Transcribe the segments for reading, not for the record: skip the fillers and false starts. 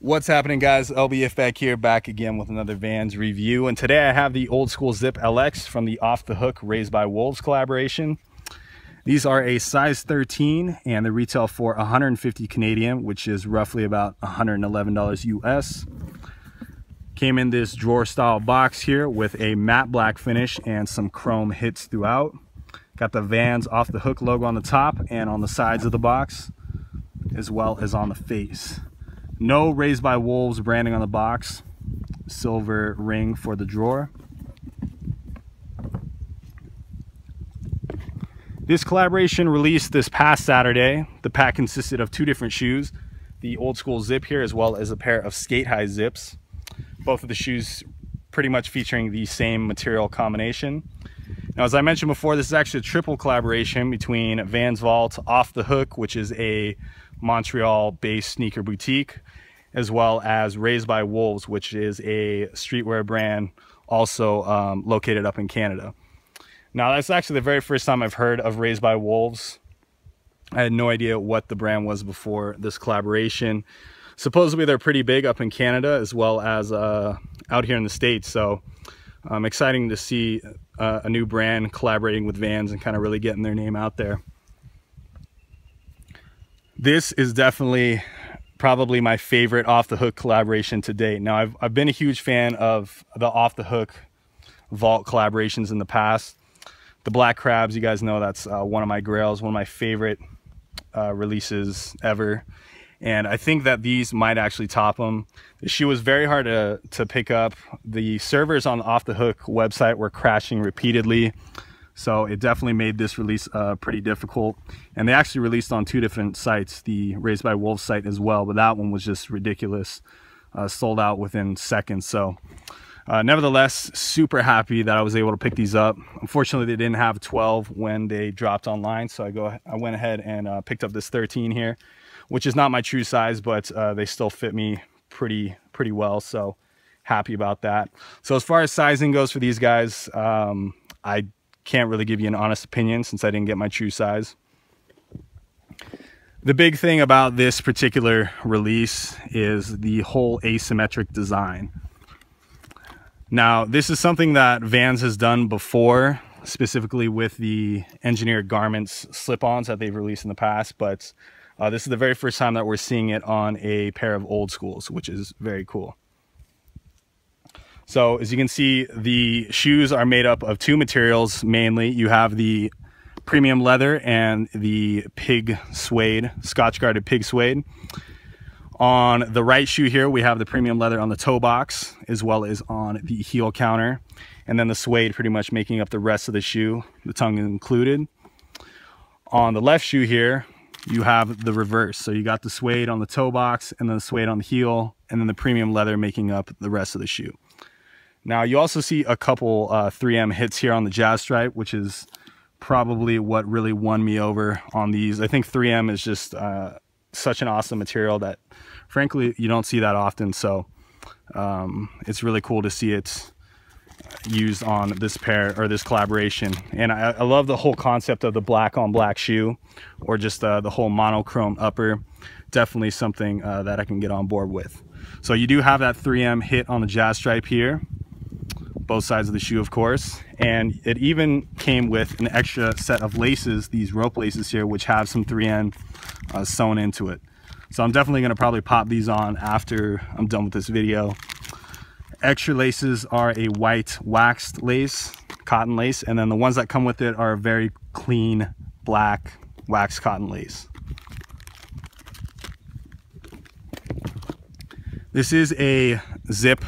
What's happening, guys? LBF back here, back again with another Vans review. And today I have the Old School Zip LX from the Off the Hook Raised by Wolves collaboration. These are a size 13 and they retail for 150 Canadian, which is roughly about $111 US. Came in this drawer style box here with a matte black finish and some chrome hits throughout. Got the Vans Off the Hook logo on the top and on the sides of the box, as well as on the face. No Raised by Wolves branding on the box. Silver ring for the drawer. This collaboration released this past Saturday. The pack consisted of two different shoes, the Old School Zip here, as well as a pair of skate high zips. Both of the shoes pretty much featuring the same material combination. Now, as I mentioned before, this is actually a triple collaboration between Vans Vault, Off the Hook, which is a Montreal-based sneaker boutique, as well as Raised by Wolves, which is a streetwear brand also located up in Canada. Now, that's actually the very first time I've heard of Raised by Wolves. I had no idea what the brand was before this collaboration. Supposedly they're pretty big up in Canada as well as out here in the States, so exciting to see a new brand collaborating with Vans and kind of really getting their name out there. This is definitely probably my favorite Off the Hook collaboration to date. Now, I've been a huge fan of the Off the Hook Vault collaborations in the past. The Black Crabs, you guys know that's one of my grails, one of my favorite releases ever. And I think that these might actually top them. The shoe was very hard to pick up. The servers on the Off the Hook website were crashing repeatedly, so it definitely made this release pretty difficult. And they actually released on two different sites, the Raised by Wolves site as well, but that one was just ridiculous. Sold out within seconds. So nevertheless, super happy that I was able to pick these up. Unfortunately, they didn't have 12 when they dropped online, so I went ahead and picked up this 13 here, which is not my true size, but they still fit me pretty well, so happy about that. So as far as sizing goes for these guys, I can't really give you an honest opinion since I didn't get my true size. The big thing about this particular release is the whole asymmetric design. Now, this is something that Vans has done before, specifically with the engineered garments slip-ons that they've released in the past, but this is the very first time that we're seeing it on a pair of Old Schools, which is very cool. So as you can see, the shoes are made up of two materials mainly. You have the premium leather and the pig suede, Scotch guarded pig suede. On the right shoe here, we have the premium leather on the toe box, as well as on the heel counter. And then the suede pretty much making up the rest of the shoe, the tongue included. On the left shoe here, you have the reverse. So you got the suede on the toe box and then the suede on the heel, and then the premium leather making up the rest of the shoe. Now, you also see a couple 3M hits here on the jazz stripe, which is probably what really won me over on these. I think 3M is just such an awesome material that, frankly, you don't see that often. So it's really cool to see it used on this pair or this collaboration. And I love the whole concept of the black on black shoe, or just the whole monochrome upper. Definitely something that I can get on board with. So you do have that 3M hit on the jazz stripe here, both sides of the shoe, of course, and it even came with an extra set of laces, these rope laces here, which have some 3M sewn into it. So I'm definitely going to probably pop these on after I'm done with this video. Extra laces are a white waxed lace, cotton lace, and then the ones that come with it are a very clean black waxed cotton lace. This is a zip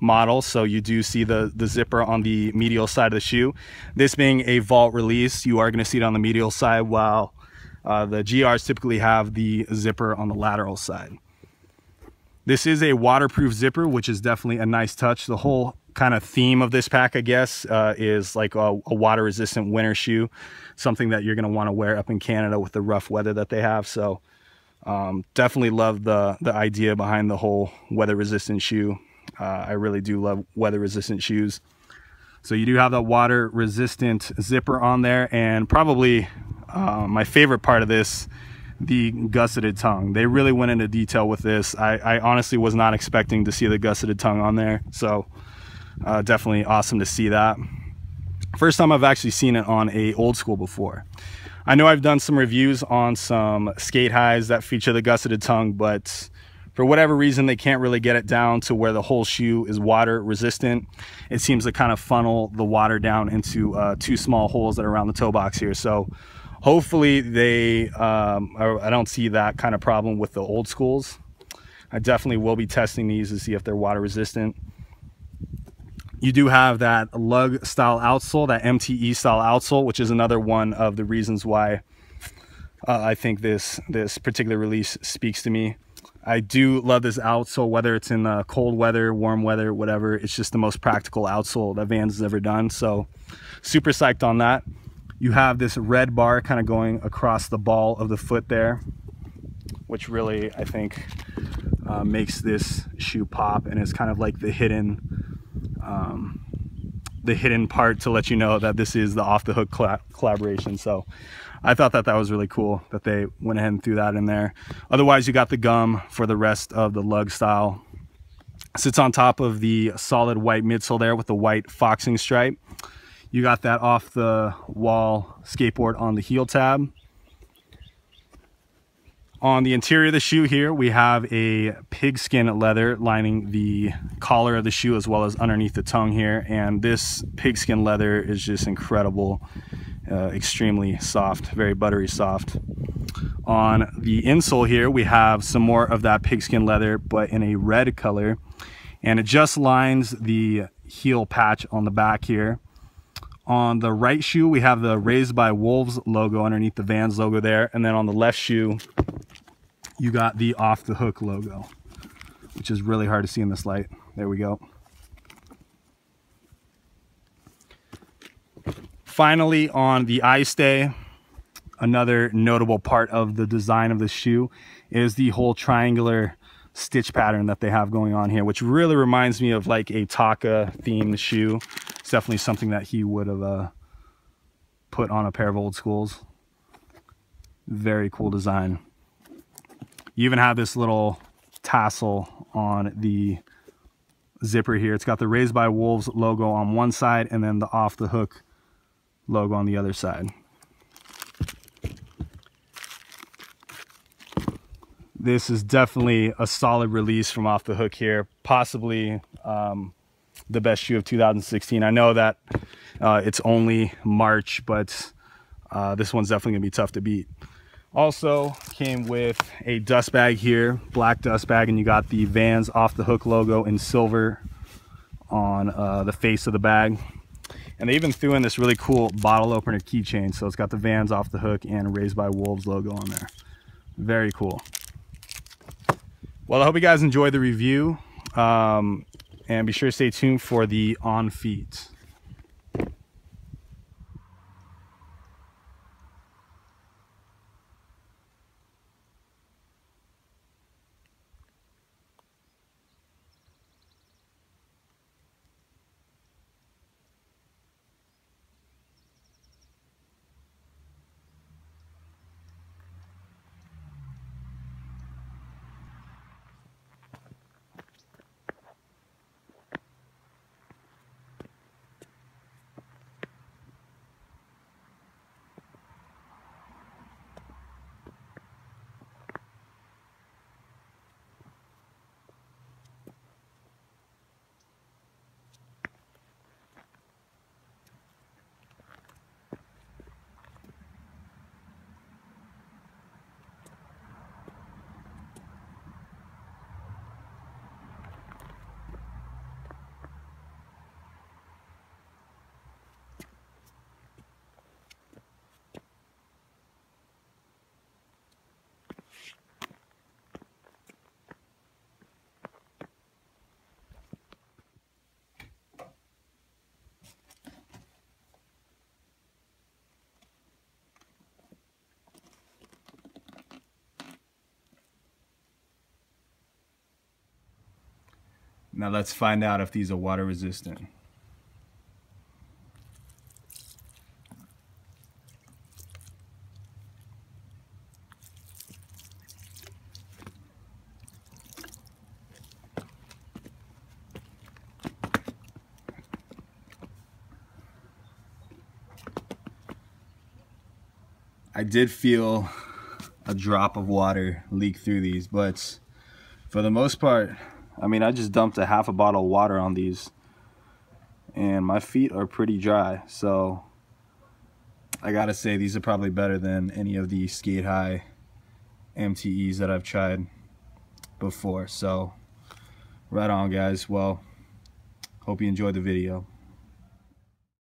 model, so you do see the zipper on the medial side of the shoe. This being a Vault release, you are going to see it on the medial side, while the GRs typically have the zipper on the lateral side. This is a waterproof zipper, which is definitely a nice touch. The whole kind of theme of this pack, I guess, is like a water resistant winter shoe, something that you're going to want to wear up in Canada with the rough weather that they have. So definitely love the idea behind the whole weather resistant shoe. I really do love weather resistant shoes. So you do have that water resistant zipper on there, and probably my favorite part of this the gusseted tongue. They really went into detail with this. I honestly was not expecting to see the gusseted tongue on there, so definitely awesome to see that. First time I've actually seen it on a Old Skool before. I know I've done some reviews on some skate highs that feature the gusseted tongue, but for whatever reason they can't really get it down to where the whole shoe is water resistant. It seems to kind of funnel the water down into two small holes that are around the toe box here. So hopefully they I don't see that kind of problem with the Old Skools. I definitely will be testing these to see if they're water resistant. You do have that lug style outsole, that MTE style outsole, which is another one of the reasons why I think this particular release speaks to me. I do love this outsole, whether it's in cold weather, warm weather, whatever. It's just the most practical outsole that Vans has ever done. So super psyched on that. You have this red bar kind of going across the ball of the foot there, which really, I think, makes this shoe pop, and it's kind of like the hidden part to let you know that this is the Off the Hook collaboration. So I thought that was really cool that they went ahead and threw that in there. Otherwise, you got the gum for the rest of the lug style. Sits on top of the solid white midsole there with the white foxing stripe. You got that off the wall skateboard on the heel tab. On the interior of the shoe here, we have a pigskin leather lining the collar of the shoe as well as underneath the tongue here. And this pigskin leather is just incredible, extremely soft, very buttery soft. On the insole here, we have some more of that pigskin leather, but in a red color. And it just lines the heel patch on the back here. On the right shoe, we have the Raised by Wolves logo underneath the Vans logo there. And then on the left shoe, you got the Off the Hook logo, which is really hard to see in this light. There we go. Finally, on the eye stay, another notable part of the design of the shoe is the whole triangular stitch pattern that they have going on here, which really reminds me of like a Taka themed shoe. It's definitely something that he would have put on a pair of Old Skools. Very cool design. You even have this little tassel on the zipper here. It's got the Raised by Wolves logo on one side and then the Off the Hook logo on the other side. This is definitely a solid release from Off the Hook here. Possibly the best shoe of 2016. I know that it's only March, but this one's definitely gonna be tough to beat. Also came with a dust bag here, black dust bag, and you got the Vans Off the Hook logo in silver on the face of the bag. And they even threw in this really cool bottle opener keychain. So it's got the Vans Off the Hook and Raised by Wolves logo on there. Very cool. Well, I hope you guys enjoyed the review. And be sure to stay tuned for the on feet. Now let's find out if these are water resistant. I did feel a drop of water leak through these, but for the most part, I mean, I just dumped a half a bottle of water on these and my feet are pretty dry, so I gotta say these are probably better than any of the Skate High MTEs that I've tried before. So right on, guys. Well, hope you enjoyed the video.